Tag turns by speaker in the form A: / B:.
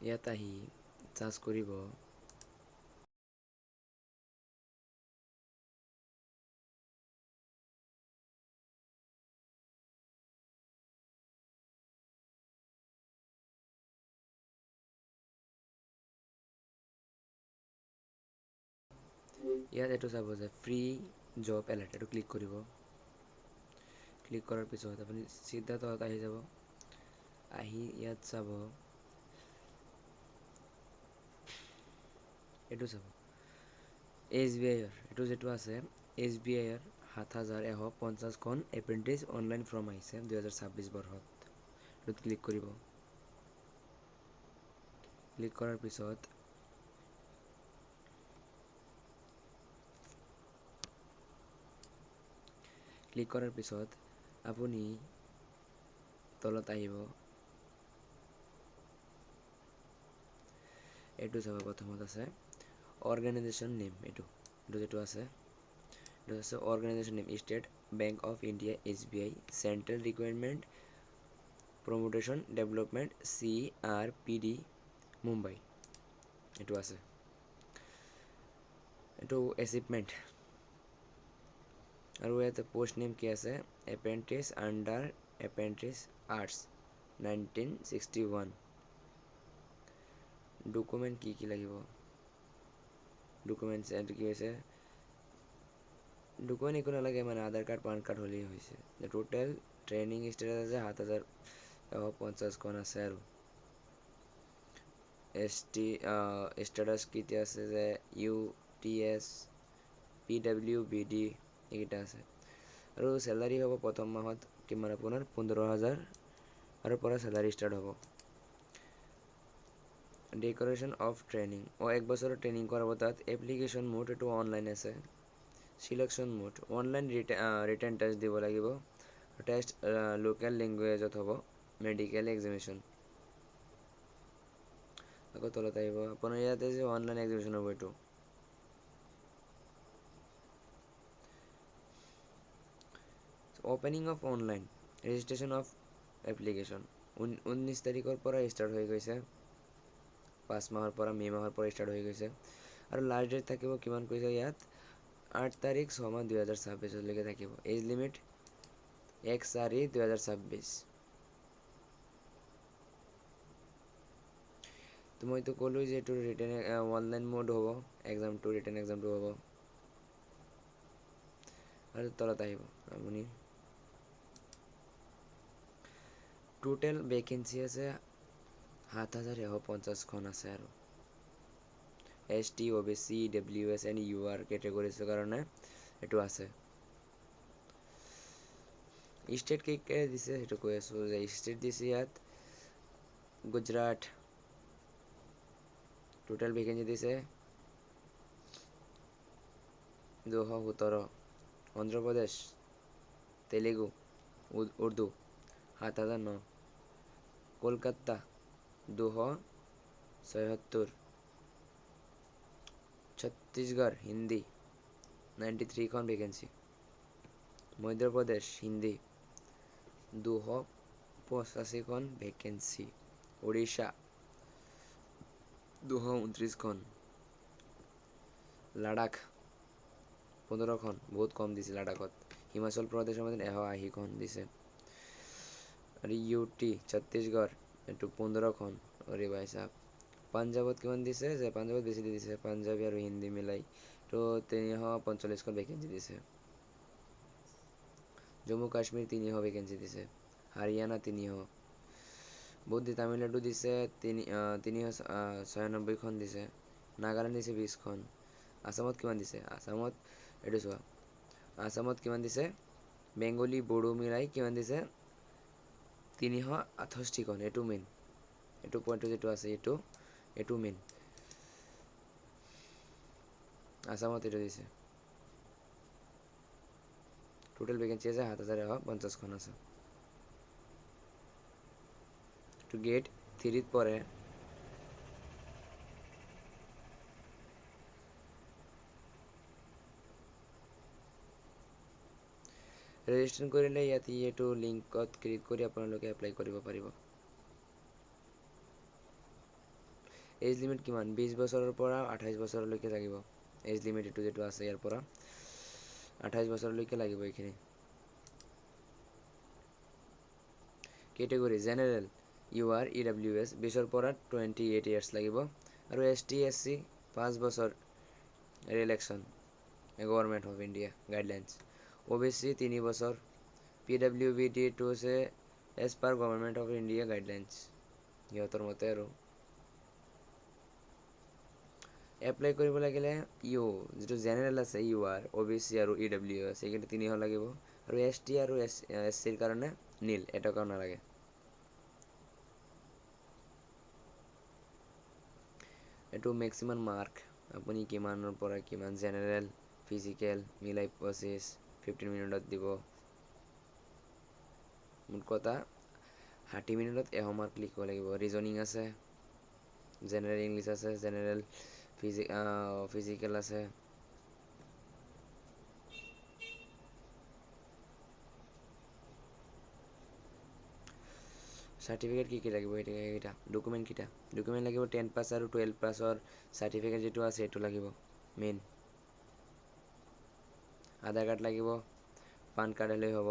A: ইয়াত আহি চাৰ্চ কৰিব ইয়াত এইটো চাব যে ফ্ৰী জব এলাৰ্ট এইটো ক্লিক কৰিব ক্লিক কৰাৰ পিছত আপুনি চিধা তলত আহি যাব আহি ইয়াত চাব এইটো চাব SBIৰ এইটো যেটো আছে SBIৰ ৭,১৫০খন এপ্ৰেণ্টিছ অনলাইন ফৰ্ম আহিছে ২০২৬ বৰ্ষত এইটোত ক্লিক কৰিব ক্লিক কৰাৰ পিছত আপুনি তলত আহিব এইটো চাব প্ৰথমত আছে অৰ্গেনাইজেশ্যন নেম এইটো যেটো আছে organisation name State Bank of India SBI central recruitment promotion development CRPD Mumbai এইটো আছে এইটো এচিভমেণ্ট আৰু ইয়াতে পোষ্ট নেম কি আছে apprentice under apprentice arts 1961 document কি লাগিব ডকুমেণ্টছ এইটো কি হৈছে ডকুমেণ্ট একো নালাগে মানে আধাৰ কাৰ্ড পান কাৰ্ড হ'লেই হৈছে টোটেল ট্ৰেইনিং ষ্টেটাছ আছে ৭,১৫০খন আছে আৰু ষ্টেটাছ কেতিয়া আছে যে UTS PWBD এইকেইটা আছে আৰু চেলাৰী হ'ব প্ৰথম মাহত কিমান আপোনাৰ 15,000 আৰু পৰা চেলাৰী ষ্টাৰ্ট হ'ব ডেকৰেশ্যন অফ ট্ৰেইনিং এক বছৰৰ ট্ৰেইনিং কৰাব তাত এপ্লিকেশ্যন মোড এইটো অনলাইন আছে সিলেকশ্যন মোড অনলাইন ৰিটেন টেষ্ট দিব লাগিব টেষ্ট লোকেল লেংগুৱেজত হ'ব মেডিকেল এক্সামিনেশ্যন আকৌ তলত আহিব আপোনাৰ ইয়াতে যে অনলাইন এক্সামিনেশ্যন হ'ব এইটো opening of online registration of application 19 তাৰিখৰ পৰা ষ্টাৰ্ট হৈ গৈছে 5 মাহৰ পৰা মে' মাহৰ পৰা ষ্টাৰ্ট হৈ গৈছে আৰু লাষ্ট ডেট থাকিব কিমান কৈছে ইয়াত 8 তাৰিখ 6 মাহ 2026 লৈকে থাকিব এজ লিমিট 1/4/2026 তো মইতো ক'লো যে এইটো ৰিটেন অনলাইন মোড হ'ব এক্সামটো ৰিটেন এক্সামটো হ'ব আৰু তলত আহিব আপুনি টোটেল ভেকেঞ্চি আছে ৭,১৫০খন আছে আৰু ST OBC WS and UR কেটেগৰিজৰ কাৰণে এইটো আছে ষ্টেট কেইটা দিছে সেইটো কৈ আছো যে ষ্টেট দিছে ইয়াত গুজৰাট টোটেল ভেকেঞ্চি দিছে 217 অন্ধ্ৰপ্ৰদেশ তেলেগু উৰ্দু ৭,০০৯ কলকাতা 276 ছত্তিশগড় হিন্দী 93খন ভেকেঞ্চি মধ্যপ্ৰদেশ হিন্দী 285খন ভেকেঞ্চি উৰিষ্যা 229খন লাডাখ 15খন বহুত কম দিছে লাডাখত হিমাচল প্ৰদেশৰ মধ্যে 180খন দিছে আৰু UT ছত্তিশগড় এইটো 15খন অৰে ভাই সাহেব পাঞ্জাবত কিমান দিছে যে পাঞ্জাবত বেছি দিছে পাঞ্জাবী আৰু হিন্দী মিলাই তো 345খন ভেকেঞ্চি দিছে জম্মু কাশ্মীৰ 300 ভেকেঞ্চি দিছে হাৰিয়ানা 300 বহুত তামিলনাডু দিছে 396খন দিছে নাগালেণ্ড দিছে 20খন আসামত কিমান দিছে আসামত এইটো চোৱা আসামত কিমান দিছে বেংগলী বড়ো মিলাই কিমান দিছে 368খন এইটো মেইন এইটো পইণ্টটো যেটো আছে এইটো মেইন আসামত এইটো দিছে টোটেল ভেকেঞ্চি আছে ৭,১৫০খন আছে to get 3 পরে ৰেজিষ্ট্ৰেশ্যন কৰিলে ইয়াত এইটো লিংকত ক্লিক কৰি আপোনালোকে এপ্লাই কৰিব পাৰিব এজ লিমিট কিমান 20 বছৰৰ পৰা 28 বছৰলৈকে লাগিব এজ লিমিট এইটো যেটো আছে ইয়াৰ পৰা 28 বছৰলৈকে লাগিব এইখিনি কেটেগৰী জেনাৰেল ইউআৰ ইডব্লিউএছ 20 পৰা 28 ইয়াৰ্ছ লাগিব আৰু এছটি এছচি 5 বছৰ ৰিলেকশ্যন government of India guidelines OBC 3 বছৰ পিডব্লিউবিডি টো আছে as per government of India guidelines সিহঁতৰ মতে আৰু এপ্লাই কৰিব লাগিলে ইউ যেটো জেনাৰেল আছে ইউআৰ ওবিসি আৰু ইডব্লিউএছ এইকেইটা তিনিও লাগিব আৰু এছটি আৰু এছচিৰ কাৰণে নীল এটকাও নালাগে এইটো মেক্সিমাম মাৰ্ক আপুনি কিমানৰ পৰা কিমান জেনাৰেল ফিজিকেল মিলাই 15 মিনিটত দিব মোৰ কথা 60 মিনিটত 100 মাৰ্ক লিখিব লাগিব ৰিজনিং আছে জেনাৰেল ইংলিছ আছে জেনাৰেল ফিজিকেল আছে সাৰ্টিফিকেট কি লাগিব এটা ডকুমেণ্ট লাগিব 10 পাছ আৰু 12 পাছৰ সাৰ্টিফিকেট যেটো আছে এটো লাগিব মেইন আধাৰ কাৰ্ড লাগিব পান কাৰ্ড হলে হ'ব